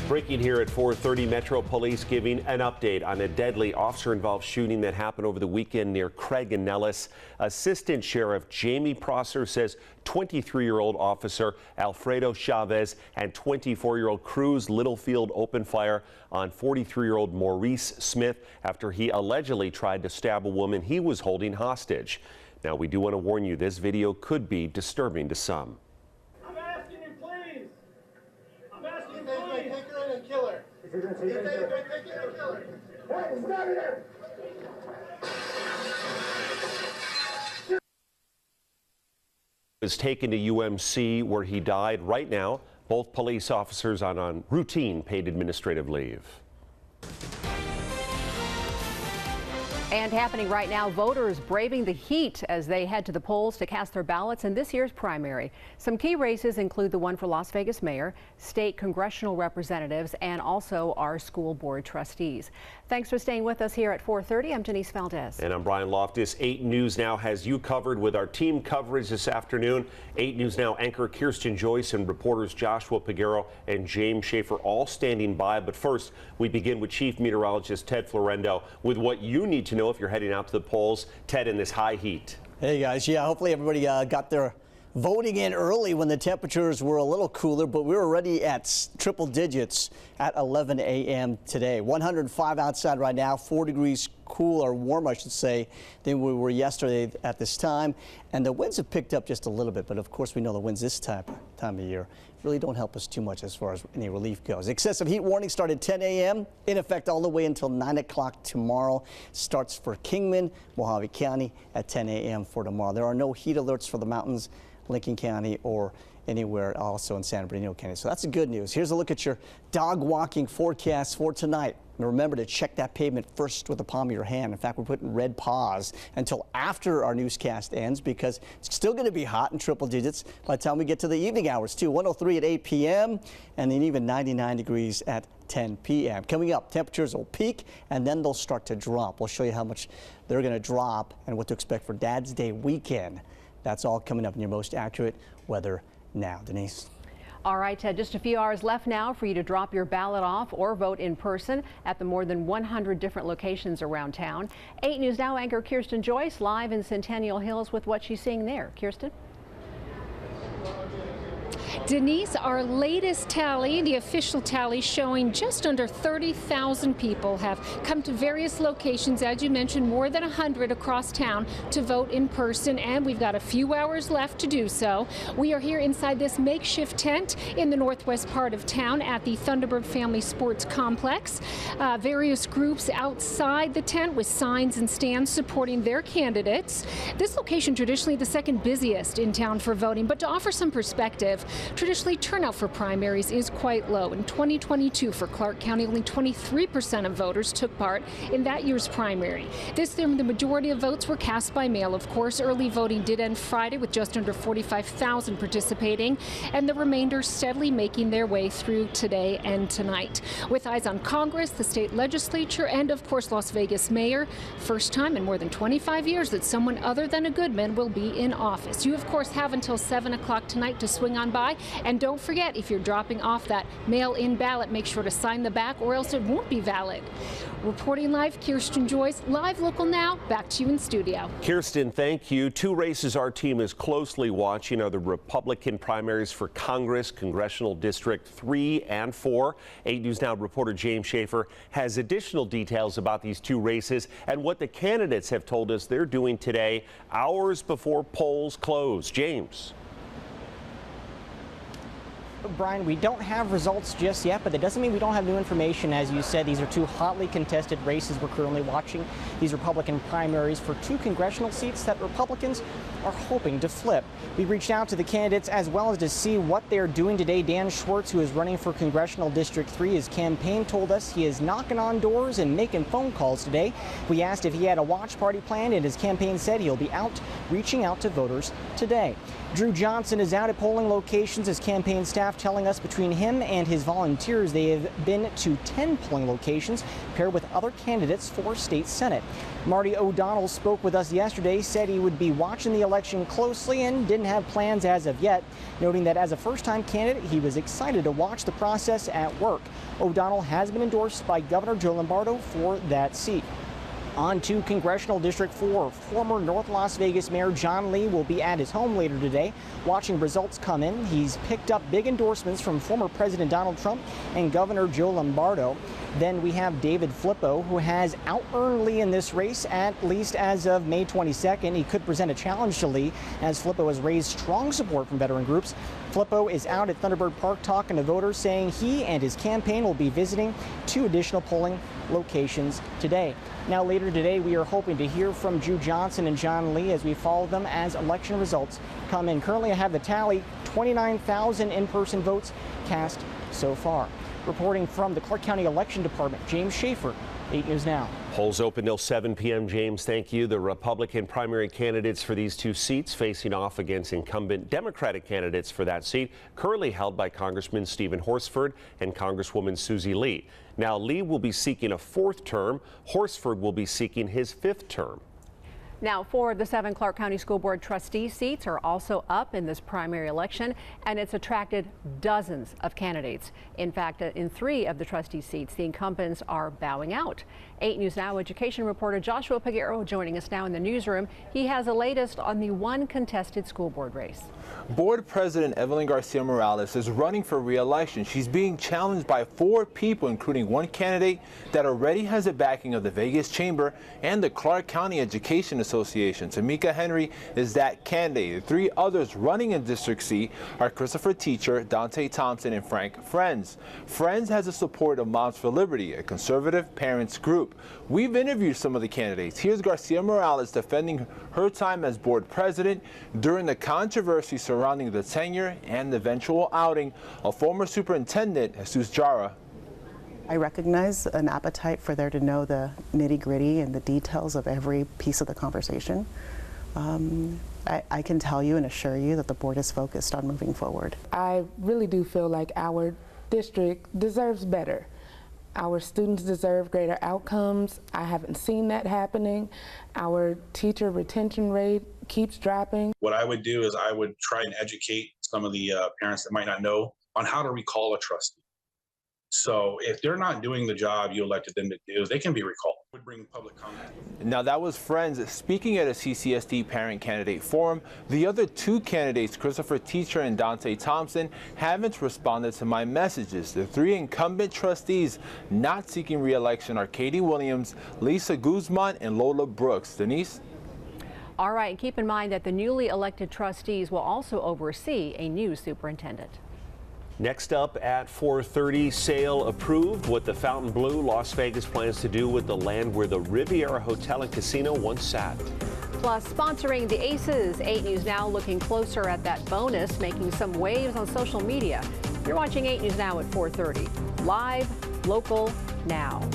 Breaking here at 4:30, Metro Police giving an update on a deadly officer-involved shooting that happened over the weekend near Craig and Nellis. Assistant Sheriff Jamie Prosser says 23-year-old officer Alfredo Chavez and 24-year-old Cruz Littlefield opened fire on 43-year-old Maurice Smith after he allegedly tried to stab a woman he was holding hostage. Now, we do want to warn you, this video could be disturbing to some. I'm asking you, please. I'm asking you, please. Take her in and kill her. Take her in and kill her. Hey, stop it! Was taken to UMC where he died. Right now, both police officers on routine paid administrative leave. And happening right now, voters braving the heat as they head to the polls to cast their ballots in this year's primary. Some key races include the one for Las Vegas mayor, state congressional representatives, and also our school board trustees. Thanks for staying with us here at 4:30. I'm Denise Valdez. And I'm Brian Loftus. 8 News Now has you covered with our team coverage this afternoon. 8 News Now anchor Kirsten Joyce and reporters Joshua Piguero and James Schaefer all standing by. But first, we begin with Chief Meteorologist Ted Florendo with what you need to know if you're heading out to the polls. Ted, in this high heat. Hey guys, yeah, hopefully everybody got their voting in early when the temperatures were a little cooler, but we were already at triple digits at 11 a.m. today. 105 outside right now, 4 degrees cool or warm, I should say, than we were yesterday at this time. And the winds have picked up just a little bit, but of course we know the winds this time of year really don't help us too much as far as any relief goes. Excessive heat warning started 10 a.m. in effect all the way until 9 o'clock tomorrow. Starts for Kingman, Mojave County at 10 a.m. for tomorrow. There are no heat alerts for the mountains, Lincoln County, or anywhere also in San Bernardino County. So that's the good news. Here's a look at your dog walking forecast for tonight. And remember to check that pavement first with the palm of your hand. In fact, we're putting red paws until after our newscast ends because it's still going to be hot in triple digits by the time we get to the evening hours too. 103 at 8 p.m. and then even 99 degrees at 10 p.m. Coming up, temperatures will peak and then they'll start to drop. We'll show you how much they're going to drop and what to expect for Dad's Day weekend. That's all coming up in your most accurate weather now. Denise. All right, Ted, just a few hours left now for you to drop your ballot off or vote in person at the more than 100 different locations around town. 8 News Now anchor Kirsten Joyce live in Centennial Hills with what she's seeing there. Kirsten? Denise, our latest tally, the official tally, showing just under 30,000 people have come to various locations, as you mentioned, more than 100 across town to vote in person, and we've got a few hours left to do so. We are here inside this makeshift tent in the northwest part of town at the Thunderbird Family Sports Complex. Various groups outside the tent with signs and stands supporting their candidates. This location traditionally the second busiest in town for voting, but to offer some perspective, traditionally, turnout for primaries is quite low. In 2022, for Clark County, only 23% of voters took part in that year's primary. This year, the majority of votes were cast by mail. Of course, early voting did end Friday with just under 45,000 participating, and the remainder steadily making their way through today and tonight. With eyes on Congress, the state legislature, and of course, Las Vegas mayor, first time in more than 25 years that someone other than a Goodman will be in office. You, of course, have until 7 o'clock tonight to swing on by. And don't forget, if you're dropping off that mail-in ballot, make sure to sign the back or else it won't be valid. Reporting live, Kirsten Joyce, Live Local Now. Back to you in studio. Kirsten, thank you. 2 races our team is closely watching are the Republican primaries for Congress, Congressional District 3 and 4. 8 News Now reporter James Schaefer has additional details about these 2 races and what the candidates have told us they're doing today, hours before polls close. James. Brian, we don't have results just yet, but that doesn't mean we don't have new information. As you said, these are 2 hotly contested races we're currently watching. These Republican primaries for 2 congressional seats that Republicans are hoping to flip. We reached out to the candidates as well as to see what they're doing today. Dan Schwartz, who is running for Congressional District 3, his campaign told us he is knocking on doors and making phone calls today. We asked if he had a watch party planned, and his campaign said he'll be out reaching out to voters today. Drew Johnson is out at polling locations. His campaign staff telling us between him and his volunteers, they have been to 10 polling locations paired with other candidates for state senate. Marty O'Donnell spoke with us yesterday, said he would be watching the election closely and didn't have plans as of yet, noting that as a first-time candidate, he was excited to watch the process at work. O'Donnell has been endorsed by Governor Joe Lombardo for that seat. On to Congressional District 4. Former North Las Vegas Mayor John Lee will be at his home later today, watching results come in. He's picked up big endorsements from former President Donald Trump and Governor Joe Lombardo. Then we have David Flippo, who has out-earned Lee in this race, at least as of May 22nd. He could present a challenge to Lee, as Flippo has raised strong support from veteran groups. Flippo is out at Thunderbird Park talking to voters, saying he and his campaign will be visiting 2 additional polling locations today. Now, later today, we are hoping to hear from Drew Johnson and John Lee as we follow them as election results come in. Currently, I have the tally: 29,000 in-person votes cast so far. Reporting from the Clark County Election Department, James Schaefer, 8 News Now. Polls open till 7 p.m. James, thank you. The Republican primary candidates for these 2 seats facing off against incumbent Democratic candidates for that seat, currently held by Congressman Stephen Horsford and Congresswoman Susie Lee. Now, Lee will be seeking a 4th term. Horsford will be seeking his 5th term. Now, 4 of the 7 Clark County School Board trustee seats are also up in this primary election, and it's attracted dozens of candidates. In fact, in 3 of the trustee seats, the incumbents are bowing out. 8 News Now education reporter Joshua Peguero joining us now in the newsroom. He has the latest on the 1 contested school board race. Board President Evelyn Garcia Morales is running for re-election. She's being challenged by 4 people, including 1 candidate that already has the backing of the Vegas Chamber and the Clark County Education Association. Tamika Henry is that candidate. The 3 others running in District C are Christopher Teacher, Dante Thompson, and Frank Friends. Friends has the support of Moms for Liberty, a conservative parents group. We've interviewed some of the candidates. Here's Garcia Morales defending her time as board president during the controversy surrounding the tenure and the eventual outing of former superintendent Jesus Jara. I recognize an appetite for there to know the nitty-gritty and the details of every piece of the conversation. I can tell you and assure you that the board is focused on moving forward. I really do feel like our district deserves better. Our students deserve greater outcomes. I haven't seen that happening. Our teacher retention rate keeps dropping. What I would do is I would try and educate some of the parents that might not know on how to recall a trustee. So if they're not doing the job you elected them to do, they can be recalled. Would bring public comment. Now, that was Friends speaking at a CCSD parent candidate forum. The other 2 candidates, Christopher Teacher and Dante Thompson, haven't responded to my messages. The 3 incumbent trustees not seeking re-election are Katie Williams, Lisa Guzman, and Lola Brooks. Denise? All right, keep in mind that the newly elected trustees will also oversee a new superintendent. Next up at 4:30, sale approved. What the Fontainebleau Las Vegas plans to do with the land where the Riviera Hotel and Casino once sat. Plus, sponsoring the Aces, 8 News Now looking closer at that bonus, making some waves on social media. You're watching 8 News Now at 4:30. Live, local, now.